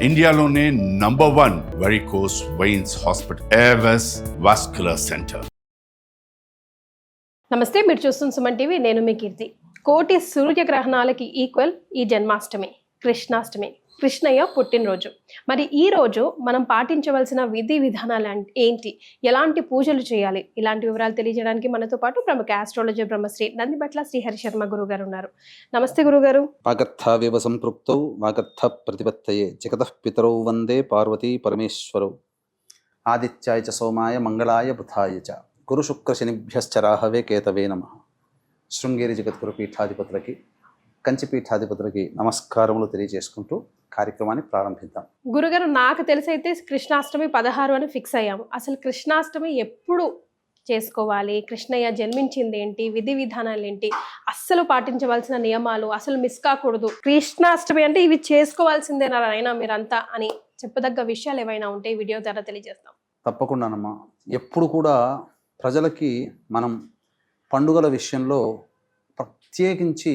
ఇండియాలోనే #1 varicose veins hospital Avis vascular centre. నమస్తే, మీరు చూస్తున్న సుమన్ టీవీ. నేను మీ కీర్తి. కోటి సూర్యగ్రహణాలకి ఈక్వల్ ఈ జన్మాష్టమి, కృష్ణాష్టమి, కృష్ణయ్య పుట్టినరోజు. మరి ఈ రోజు మనం పాటించవలసిన విధి విధానాలు ఏంటి, ఎలాంటి పూజలు చేయాలి, ఇలాంటి వివరాలు తెలియజేయడానికి మనతో పాటు ప్రముఖ ఆస్ట్రాలజీ బ్రహ్మశ్రీ నందిబట్ల శ్రీహరి శర్మ గురుగారు ఉన్నారు. నమస్తే గురుగారు. వాగర్థావివ సంపృక్తౌ వాగర్థ ప్రతిపత్తయే జగతః పితరౌ వందే పార్వతీ పరమేశ్వరౌ. ఆదిత్యాయ చ సోమాయ మంగళాయ బుధాయ చ గురు శుక్ర శనిభ్యశ్చ రాహవే కేతవే నమః. శృంగేరి జగద్గురు పీఠాధిపతులకి, కంచి పీఠాధిపతులకి నమస్కారములు తెలియజేసుకుంటూ కార్యక్రమాన్ని ప్రారంభిద్దాం. గురుగారు, నాకు తెలిసి అయితే కృష్ణాష్టమి 16 అని ఫిక్స్ అయ్యాము. అసలు కృష్ణాష్టమి ఎప్పుడు చేసుకోవాలి, కృష్ణయ్య జన్మించింది ఏంటి, విధి విధానాలు ఏంటి, అస్సలు పాటించవలసిన నియమాలు, అసలు మిస్ కాకూడదు, కృష్ణాష్టమి అంటే ఇవి చేసుకోవాల్సిందేనా అయినా మీరంతా అని చెప్పదగ్గ విషయాలు ఏవైనా ఉంటే ఈ వీడియో ద్వారా తెలియజేస్తాం. తప్పకుండానమ్మా. ఎప్పుడు కూడా ప్రజలకి మనం పండుగల విషయంలో ప్రత్యేకించి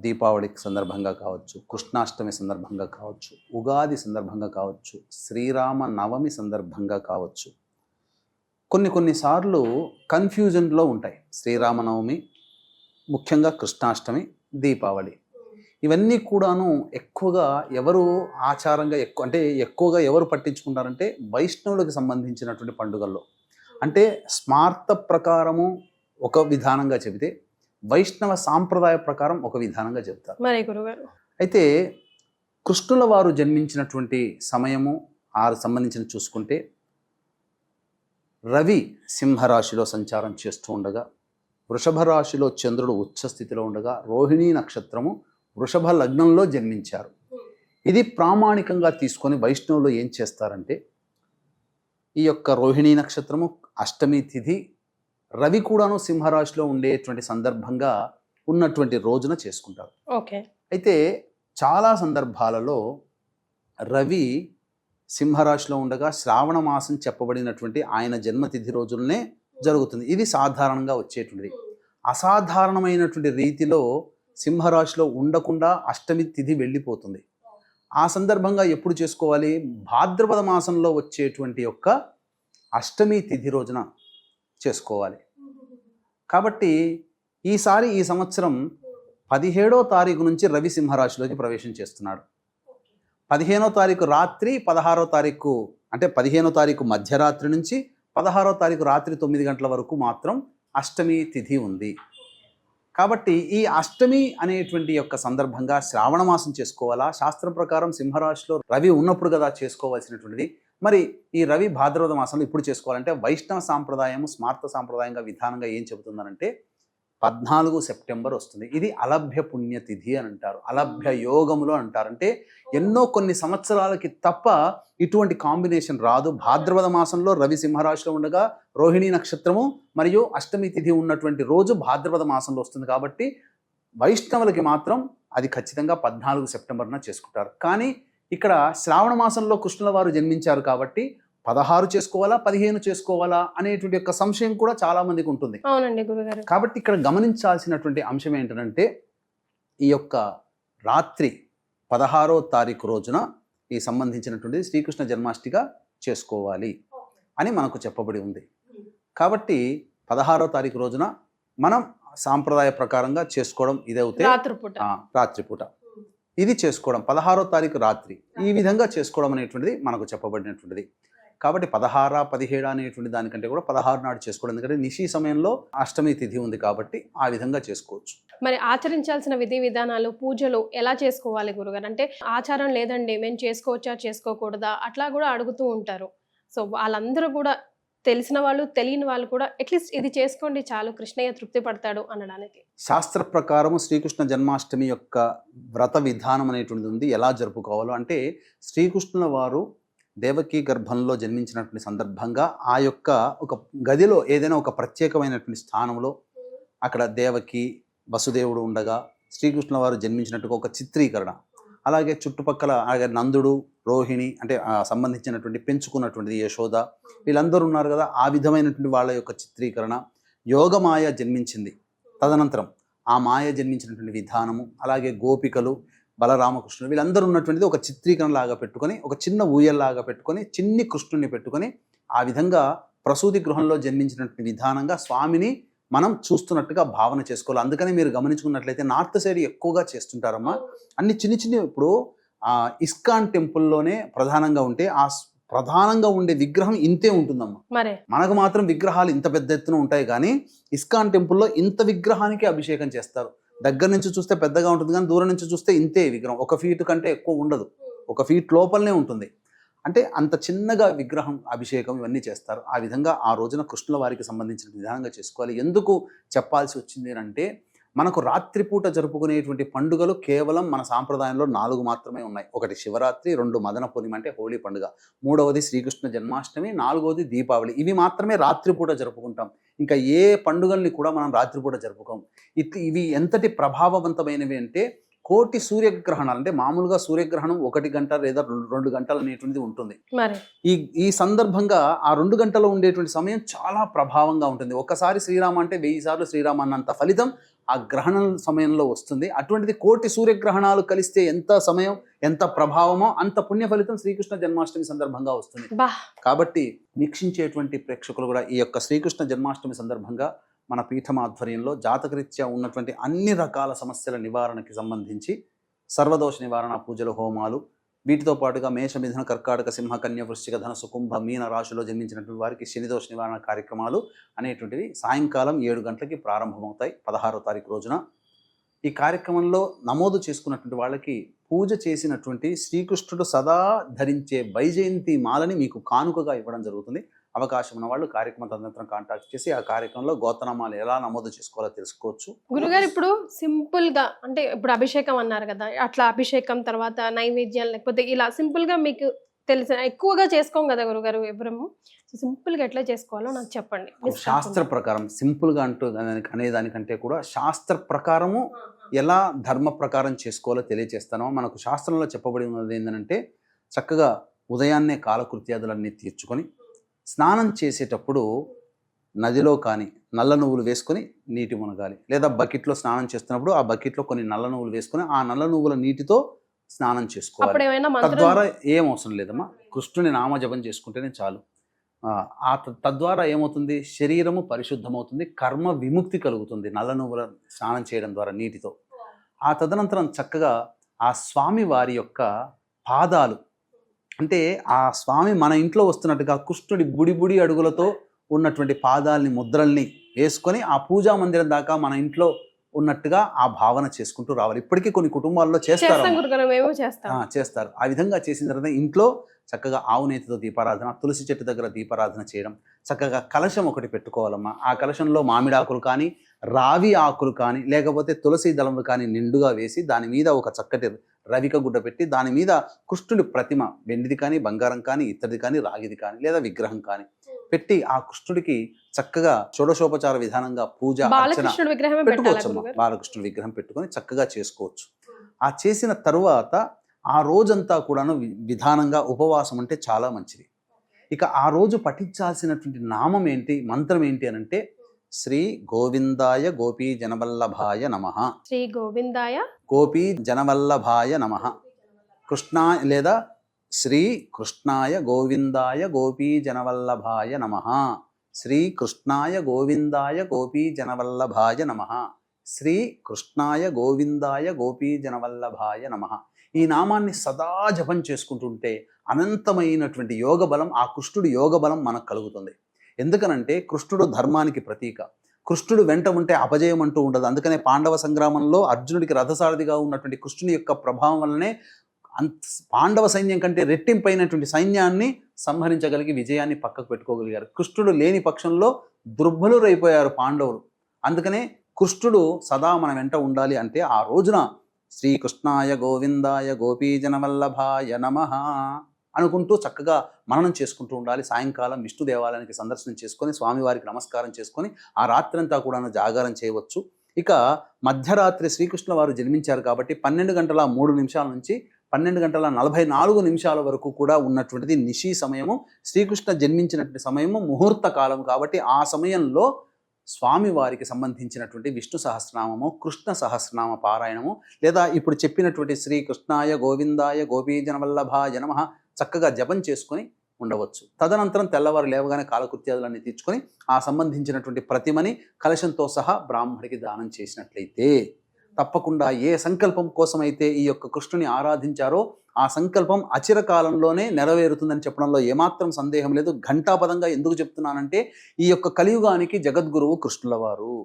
దీపావళి సందర్భంగా కావచ్చు, కృష్ణాష్టమి సందర్భంగా కావచ్చు, ఉగాది సందర్భంగా కావచ్చు, శ్రీరామ నవమి సందర్భంగా కావచ్చు, కొన్నిసార్లు కన్ఫ్యూజన్లో ఉంటాయి. శ్రీరామనవమి, ముఖ్యంగా కృష్ణాష్టమి, దీపావళి, ఇవన్నీ కూడాను ఎక్కువగా ఎవరు ఆచారంగా ఎక్కువగా ఎవరు పట్టించుకుంటారంటే వైష్ణవులకు సంబంధించినటువంటి పండుగల్లో. అంటే స్మార్త ప్రకారము ఒక విధానంగా చెబితే, వైష్ణవ సాంప్రదాయ ప్రకారం ఒక విధానంగా చెబుతారు. మరి గురుగారు, అయితే కృష్ణుల వారు జన్మించినటువంటి సమయము సంబంధించిన చూసుకుంటే, రవి సింహరాశిలో సంచారం చేస్తూ ఉండగా, వృషభ రాశిలో చంద్రుడు ఉచ్చస్థితిలో ఉండగా, రోహిణీ నక్షత్రము వృషభ లగ్నంలో జన్మించారు. ఇది ప్రామాణికంగా తీసుకొని వైష్ణవులు ఏం చేస్తారంటే, ఈ యొక్క రోహిణీ నక్షత్రము అష్టమి తిథి, రవి కూడాను సింహరాశిలో ఉండేటువంటి సందర్భంగా ఉన్నటువంటి రోజున చేసుకుంటారు. ఓకే. అయితే చాలా సందర్భాలలో రవి సింహరాశిలో ఉండగా శ్రావణ మాసం చెప్పబడినటువంటి ఆయన జన్మతిథి రోజులనే జరుగుతుంది. ఇది సాధారణంగా వచ్చేటువంటిది. అసాధారణమైనటువంటి రీతిలో సింహరాశిలో ఉండకుండా అష్టమి తిథి వెళ్ళిపోతుంది. ఆ సందర్భంగా ఎప్పుడు చేసుకోవాలి? భాద్రపద మాసంలో వచ్చేటువంటి యొక్క అష్టమి తిథి రోజున చేసుకోవాలి. కాబట్టి ఈ సంవత్సరం 17వ తారీఖు నుంచి రవి సింహరాశిలోకి ప్రవేశం చేస్తున్నాడు. 15వ తారీఖు రాత్రి, 16వ తారీఖు అంటే 15వ తారీఖు మధ్యరాత్రి నుంచి 16వ తారీఖు రాత్రి 9 గంటల వరకు మాత్రం అష్టమి తిథి ఉంది. కాబట్టి ఈ అష్టమి అనేటువంటి యొక్క సందర్భంగా శ్రావణ మాసం చేసుకోవాలా? శాస్త్రం ప్రకారం సింహరాశిలో రవి ఉన్నప్పుడు కదా చేసుకోవాల్సినటువంటిది. మరి ఈ రవి భాద్రపద మాసంలో ఇప్పుడు చేసుకోవాలంటే వైష్ణవ సాంప్రదాయము స్మార్త సాంప్రదాయంగా విధానంగా ఏం చెబుతుందనంటే 14 సెప్టెంబర్ వస్తుంది. ఇది అలభ్య పుణ్యతిథి అని అంటారు, అలభ్య యోగములు అంటారు. అంటే కొన్ని సంవత్సరాలకి తప్ప ఇటువంటి కాంబినేషన్ రాదు. భాద్రపద మాసంలో రవి సింహరాశిలో ఉండగా రోహిణీ నక్షత్రము మరియు అష్టమి తిథి ఉన్నటువంటి రోజు భాద్రపద మాసంలో వస్తుంది. కాబట్టి వైష్ణవులకి మాత్రం అది ఖచ్చితంగా 14 సెప్టెంబర్న చేసుకుంటారు. కానీ ఇక్కడ శ్రావణ మాసంలో కృష్ణుల వారు జన్మించారు కాబట్టి 16 చేసుకోవాలా, 15 చేసుకోవాలా అనేటువంటి యొక్క సంశయం కూడా చాలా మందికి ఉంటుంది. అవునండి గురుగారు. కాబట్టి ఇక్కడ గమనించాల్సినటువంటి అంశం ఏంటంటే, ఈ యొక్క రాత్రి 16వ తారీఖు రోజున ఈ సంబంధించినటువంటి శ్రీకృష్ణ జన్మాష్టమిగా చేసుకోవాలి అని మనకు చెప్పబడి ఉంది. కాబట్టి 16వ తారీఖు రోజున మనం సాంప్రదాయ ప్రకారంగా చేసుకోవడం ఇదవుతే రాత్రిపూట ఇది చేసుకోవడం, 16వ తారీఖు రాత్రి ఈ విధంగా చేసుకోవడం అనేటువంటిది మనకు చెప్పబడినటువంటిది. కాబట్టి 16, 17 అనేటువంటి దానికంటే కూడా 16 నాడు చేసుకోవడం, ఎందుకంటే నిశి సమయంలో అష్టమి తిథి ఉంది కాబట్టి ఆ విధంగా చేసుకోవచ్చు. మరి ఆచరించాల్సిన విధి విధానాలు, పూజలు ఎలా చేసుకోవాలి గురుగారు? అంటే ఆచారం లేదండి, మేము చేసుకోవచ్చా చేసుకోకూడదా అట్లా కూడా అడుగుతూ ఉంటారు. సో వాళ్ళందరూ కూడా, తెలిసిన వాళ్ళు తెలియని వాళ్ళు కూడా అట్లీస్ట్ ఇది చేసుకోండి చాలు, కృష్ణయ్య తృప్తి పడతాడు అనడానికి. శాస్త్ర ప్రకారము శ్రీకృష్ణ జన్మాష్టమి యొక్క వ్రత విధానం అనేటువంటిది ఉంది. ఎలా జరుపుకోవాలో అంటే, శ్రీకృష్ణుల వారు దేవకీ గర్భంలో జన్మించినటువంటి సందర్భంగా ఆ యొక్క ఒక గదిలో ఏదైనా ఒక ప్రత్యేకమైనటువంటి స్థానంలో అక్కడ దేవకి వసుదేవుడు ఉండగా శ్రీకృష్ణుల వారు జన్మించినట్టుగా ఒక చిత్రీకరణ, అలాగే చుట్టుపక్కల నందుడు, రోహిణి అంటే సంబంధించినటువంటి పెంచుకున్నటువంటిది యశోద, వీళ్ళందరూ ఉన్నారు కదా, ఆ విధమైనటువంటి వాళ్ళ యొక్క చిత్రీకరణ. యోగమాయ జన్మించింది, తదనంతరం ఆ మాయ జన్మించినటువంటి విధానము, అలాగే గోపికలు, బలరామకృష్ణుడు వీళ్ళందరూ ఉన్నటువంటిది ఒక చిత్రీకరణ లాగా పెట్టుకొని, ఒక చిన్న ఊయల్లాగా పెట్టుకొని, చిన్ని కృష్ణుడిని పెట్టుకొని, ఆ విధంగా ప్రసూతి గృహంలో జన్మించినటువంటి విధానంగా స్వామిని మనం చూస్తున్నట్టుగా భావన చేసుకోవాలి. అందుకని మీరు గమనించుకున్నట్లయితే నార్త్ సైడ్ ఎక్కువగా చేస్తుంటారమ్మా. అన్ని చిన్ని చిన్ని ఇప్పుడు ఇస్కాన్ టెంపుల్లోనే ప్రధానంగా ఉంటే ఆ ప్రధానంగా ఉండే విగ్రహం ఇంతే ఉంటుందమ్మా. మనకు మాత్రం విగ్రహాలు ఇంత పెద్ద ఎత్తున ఉంటాయి, కానీ ఇస్కాన్ టెంపుల్లో ఇంత విగ్రహానికి అభిషేకం చేస్తారు. దగ్గర నుంచి చూస్తే పెద్దగా ఉంటుంది, కానీ దూరం నుంచి చూస్తే ఇంతే విగ్రహం. 1 ఫీట్ కంటే ఎక్కువ ఉండదు, 1 ఫీట్ లోపలనే ఉంటుంది. అంటే అంత చిన్నగా విగ్రహం అభిషేకం ఇవన్నీ చేస్తారు. ఆ విధంగా ఆ రోజున కృష్ణుల వారికి సంబంధించిన విధానంగా చేసుకోవాలి. ఎందుకు చెప్పాల్సి వచ్చింది అంటే, మనకు రాత్రిపూట జరుపుకునేటువంటి పండుగలు కేవలం మన సాంప్రదాయంలో 4 మాత్రమే ఉన్నాయి. 1 శివరాత్రి, 2 మదన పూర్ణిమ అంటే హోలీ పండుగ, 3వది శ్రీకృష్ణ జన్మాష్టమి, 4వది దీపావళి. ఇవి మాత్రమే రాత్రిపూట జరుపుకుంటాం. ఇంకా ఏ పండుగల్ని కూడా మనం రాత్రిపూట జరుపుకోం. ఇవి ఎంతటి ప్రభావవంతమైనవి అంటే, కోటి సూర్యగ్రహణాలు అంటే మామూలుగా సూర్యగ్రహణం 1 గంట లేదా 2 గంటలు అనేటువంటిది ఉంటుంది. ఈ సందర్భంగా ఆ 2 గంటలు ఉండేటువంటి సమయం చాలా ప్రభావంగా ఉంటుంది. ఒక్కసారి శ్రీరామ అంటే 1000 సార్లు శ్రీరామ అన్నంత ఫలితం ఆ గ్రహణం సమయంలో వస్తుంది. అటువంటిది కోటి సూర్యగ్రహణాలు కలిస్తే ఎంత సమయం, ఎంత ప్రభావమో అంత పుణ్య ఫలితం శ్రీకృష్ణ జన్మాష్టమి సందర్భంగా వస్తుంది. కాబట్టి వీక్షించేటువంటి ప్రేక్షకులు కూడా ఈ యొక్క శ్రీకృష్ణ జన్మాష్టమి సందర్భంగా మన పీఠం ఆధ్వర్యంలో జాతకరీత్యా ఉన్నటువంటి అన్ని రకాల సమస్యల నివారణకి సంబంధించి సర్వదోష నివారణ పూజలు, హోమాలు, వీటితో పాటుగా మేష, మిథున, కర్కాటక, సింహ, కన్య, వృశ్చిక, ధనుసు, కుంభ, మీన రాశిలో జన్మించినటువంటి వారికి శనిదోష నివారణ కార్యక్రమాలు అనేటువంటివి సాయంకాలం 7 గంటలకి ప్రారంభమవుతాయి 16వ తారీఖు రోజున. ఈ కార్యక్రమంలో నమోదు చేసుకున్నటువంటి వాళ్ళకి పూజ చేసినటువంటి శ్రీకృష్ణుడు సదా ధరించే వైజయంతి మాలని మీకు కానుకగా ఇవ్వడం జరుగుతుంది. అవకాశం ఉన్న వాళ్ళు కార్యక్రమం తదనంతరం కాంటాక్ట్ చేసి ఆ కార్యక్రమంలో గోతనామాలు ఎలా నమోదు చేసుకోవాలో తెలుసుకోవచ్చు. గురుగారు, ఇప్పుడు సింపుల్ గా అంటే ఇప్పుడు అభిషేకం అన్నారు కదా, అట్లా అభిషేకం తర్వాత నైవేద్యం లేకపోతే ఇలా సింపుల్ గా మీకు తెలిసిన ఎక్కువగా చేసుకోం కదా గురుగారు ఎవరము, సింపుల్ గా ఎట్లా చేసుకోవాలో నాకు చెప్పండి. శాస్త్ర ప్రకారం సింపుల్ గా అంటూ అనేదానికంటే కూడా శాస్త్ర ప్రకారము ఎలా ధర్మ ప్రకారం చేసుకోవాలో తెలియజేస్తానో. మనకు శాస్త్రంలో చెప్పబడి ఉన్నది ఏంటంటే, చక్కగా ఉదయాన్నే కాలకృత్యాదులన్నీ తీర్చుకొని స్నానం చేసేటప్పుడు నదిలో కానీ నల్ల నువ్వులు వేసుకొని నీటి మునగాలి, లేదా బకెట్లో స్నానం చేస్తున్నప్పుడు ఆ బకెట్లో కొన్ని నల్ల నువ్వులు వేసుకొని ఆ నల్ల నువ్వుల నీటితో స్నానం చేసుకోవాలి. తద్వారా ఏం అవసరం లేదమ్మా, కృష్ణుని నామజపం చేసుకుంటేనే చాలు. తద్వారా ఏమవుతుంది, శరీరము పరిశుద్ధమవుతుంది, కర్మ విముక్తి కలుగుతుంది నల్ల నువ్వుల స్నానం చేయడం ద్వారా నీటితో. ఆ తదనంతరం చక్కగా ఆ స్వామి వారి యొక్క పాదాలు, అంటే ఆ స్వామి మన ఇంట్లో వస్తున్నట్టుగా కృష్ణుడి బుడి అడుగులతో ఉన్నటువంటి పాదాలని, ముద్రల్ని వేసుకొని ఆ పూజా మందిరం దాకా మన ఇంట్లో ఉన్నట్టుగా ఆ భావన చేసుకుంటూ రావాలి. ఇప్పటికీ కొన్ని కుటుంబాల్లో చేస్తారు. ఆ విధంగా చేసిన తర్వాత ఇంట్లో చక్కగా ఆవు నేతితో దీపారాధన, తులసి చెట్టు దగ్గర దీపారాధన చేయడం, చక్కగా కలశం ఒకటి పెట్టుకోవాలమ్మా. ఆ కలశంలో మామిడాకులు కానీ, రావి ఆకులు కానీ, లేకపోతే తులసి దళములు కానీ నిండుగా వేసి దాని మీద ఒక చక్కటి రవిక గుడ్డ పెట్టి దాని మీద కృష్ణుడి ప్రతిమ, వెండిది కానీ, బంగారం కానీ, ఇత్తడిది కానీ, రాగిది కానీ, లేదా విగ్రహం కానీ పెట్టి ఆ కృష్ణుడికి చక్కగా షోడశోపచార విధానంగా పూజ అర్చన పెట్టుకోవచ్చమ్మా. బాలకృష్ణుడి విగ్రహం పెట్టుకొని చక్కగా చేసుకోవచ్చు. ఆ చేసిన తరువాత ఆ రోజంతా కూడాను విధానంగా ఉపవాసం అంటే చాలా మంచిది. ఇక ఆ రోజు పఠించాల్సినటువంటి నామం ఏంటి, మంత్రం ఏంటి అని అంటే, శ్రీ గోవిందాయ గోపీ జనవల్లభాయ నమః, శ్రీ గోవిందాయ గోపీ జనవల్లభాయ నమః, కృష్ణ లేదా శ్రీ కృష్ణాయ గోవిందాయ గోపీ జనవల్లభాయ నమః, శ్రీ కృష్ణాయ గోవిందాయ గోపీ జనవల్లభాయ నమః, శ్రీ కృష్ణాయ గోవిందాయ గోపీ జనవల్లభాయ నమః. ఈ నామాన్ని సదా జపం చేసుకుంటుంటే అనంతమైనటువంటి యోగ బలం, ఆ కృష్ణుడి యోగ బలం మనకు కలుగుతుంది. ఎందుకనంటే కృష్ణుడు ధర్మానికి ప్రతీక. కృష్ణుడు వెంట ఉంటే అపజయం అంటూ ఉండదు. అందుకనే పాండవ సంగ్రామంలో అర్జునుడికి రథసారథిగా ఉన్నటువంటి కృష్ణుని యొక్క ప్రభావం వల్లనే పాండవ సైన్యం కంటే రెట్టింపైనటువంటి సైన్యాన్ని సంహరించగలిగి విజయాన్ని పక్కకు పెట్టుకోగలిగారు. కృష్ణుడు లేని పక్షంలో దుర్బలురైపోయారు పాండవులు. అందుకనే కృష్ణుడు సదా మన వెంట ఉండాలి అంటే ఆ రోజున శ్రీకృష్ణాయ గోవిందాయ గోపీజనవల్లభాయ నమః అనుకుంటూ చక్కగా మననం చేసుకుంటూ ఉండాలి. సాయంకాలం విష్ణు దేవాలయానికి సందర్శనం చేసుకొని స్వామివారికి నమస్కారం చేసుకొని ఆ రాత్రంతా కూడా జాగారం చేయవచ్చు. ఇక మధ్యరాత్రి శ్రీకృష్ణుల వారు జన్మించారు కాబట్టి 12:03 నుంచి 12:44 వరకు కూడా ఉన్నటువంటిది నిశీ సమయము. శ్రీకృష్ణ జన్మించినటువంటి సమయము ముహూర్త కాలం కాబట్టి ఆ సమయంలో స్వామి వారికి సంబంధించినటువంటి విష్ణు సహస్రనామము, కృష్ణ సహస్రనామ పారాయణము, లేదా ఇప్పుడు చెప్పినటువంటి శ్రీ కృష్ణాయ గోవిందాయ గోపీజనవల్లభాయ నమః చక్కగా జపం చేసుకొని ఉండవచ్చు. తదనంతరం తెల్లవారు లేవగానే కాలకృత్యాదులన్నీ తీర్చుకొని ఆ సంబంధించినటువంటి ప్రతిమని కలశంతో సహా బ్రాహ్మడికి దానం చేసినట్లయితే తప్పకుండా ఏ సంకల్పం కోసమైతే ఈ యొక్క కృష్ణుని ఆరాధించారో ఆ సంకల్పం అచిరకాలంలోనే నెరవేరుతుందని చెప్పడంలో ఏమాత్రం సందేహం లేదు. ఘంటాపదంగా ఎందుకు చెప్తున్నానంటే ఈ యొక్క కలియుగానికి జగద్గురువు కృష్ణుల వారు.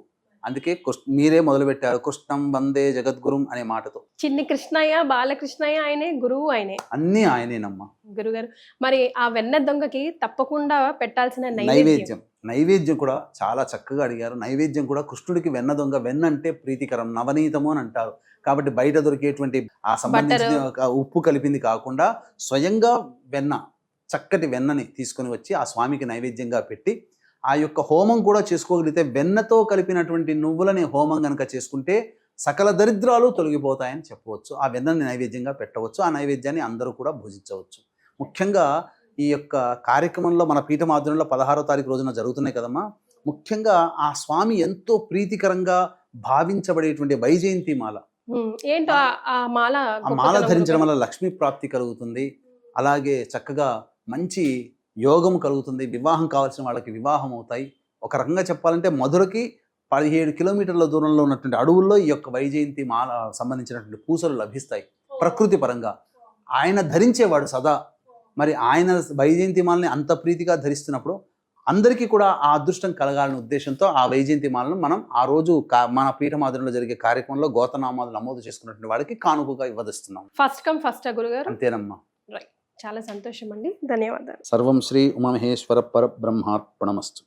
అందుకే మీరే మొదలుపెట్టారు కృష్ణం వందే జగద్గురుం అనే మాటతో. చిన్ని కృష్ణయ్య, బాలకృష్ణయ్య ఆయనే, గురువు ఆయనే, అన్నీ ఆయనేనమ్మా. గురుగారు మరి ఆ వెన్న దొంగకి తప్పకుండా పెట్టాల్సిన నైవేద్యం కూడా చాలా చక్కగా అడిగారు. నైవేద్యం కూడా కృష్ణుడికి వెన్న దొంగ, వెన్న అంటే ప్రీతికరం, నవనీతము అని అంటారు. కాబట్టి బయట దొరికేటువంటి ఆ సంబంధించిన ఉప్పు కలిపింది కాకుండా స్వయంగా వెన్న, చక్కటి వెన్నని తీసుకొని వచ్చి ఆ స్వామికి నైవేద్యంగా పెట్టి ఆ యొక్క హోమం కూడా చేసుకోగలిగితే, వెన్నతో కలిపినటువంటి నువ్వులని హోమం కనుక చేసుకుంటే సకల దరిద్రాలు తొలగిపోతాయని చెప్పవచ్చు. ఆ వెన్నని నైవేద్యంగా పెట్టవచ్చు. ఆ నైవేద్యాన్ని అందరూ కూడా భుజించవచ్చు. ముఖ్యంగా ఈ యొక్క కార్యక్రమంలో మన పీఠమాధ్వర్యంలో 16వ తారీఖు రోజున జరుగుతున్నాయి కదమ్మా. ముఖ్యంగా ఆ స్వామి ఎంతో ప్రీతికరంగా భావించబడేటువంటి వైజయంతి మాల. ఏంటో ఆ మాల ధరించడం వల్ల లక్ష్మీ ప్రాప్తి కలుగుతుంది. అలాగే చక్కగా మంచి యోగం కలుగుతుంది. వివాహం కావాల్సిన వాళ్ళకి వివాహం అవుతాయి. ఒక రకంగా చెప్పాలంటే మధురకి 17 కిలోమీటర్ల దూరంలో ఉన్నటువంటి అడవుల్లో ఈ యొక్క వైజయంతి మాల సంబంధించినటువంటి పూసలు లభిస్తాయి. ప్రకృతి పరంగా ఆయన ధరించేవాడు సదా. మరి ఆయన వైజయంతి మాలని అంత ప్రీతిగా ధరిస్తున్నప్పుడు అందరికీ కూడా ఆ అదృష్టం కలగాలనే ఉద్దేశంతో ఆ వైజయంతి మాలను మనం ఆ రోజు మన పీఠమాధ్వర్యంలో జరిగే కార్యక్రమంలో గోతనామాలు నమోదు చేసుకున్నటువంటి వాళ్ళకి కానుకగా ఇవ్వదస్తున్నాం. ఫస్ట్ కమ్ ఫస్ట్ గురుగారు. అంతేనమ్మా. చాలా సంతోషం అండి, ధన్యవాదాలు. సర్వం శ్రీ ఉమామహేశ్వర పరబ్రహ్మార్పణమస్తు.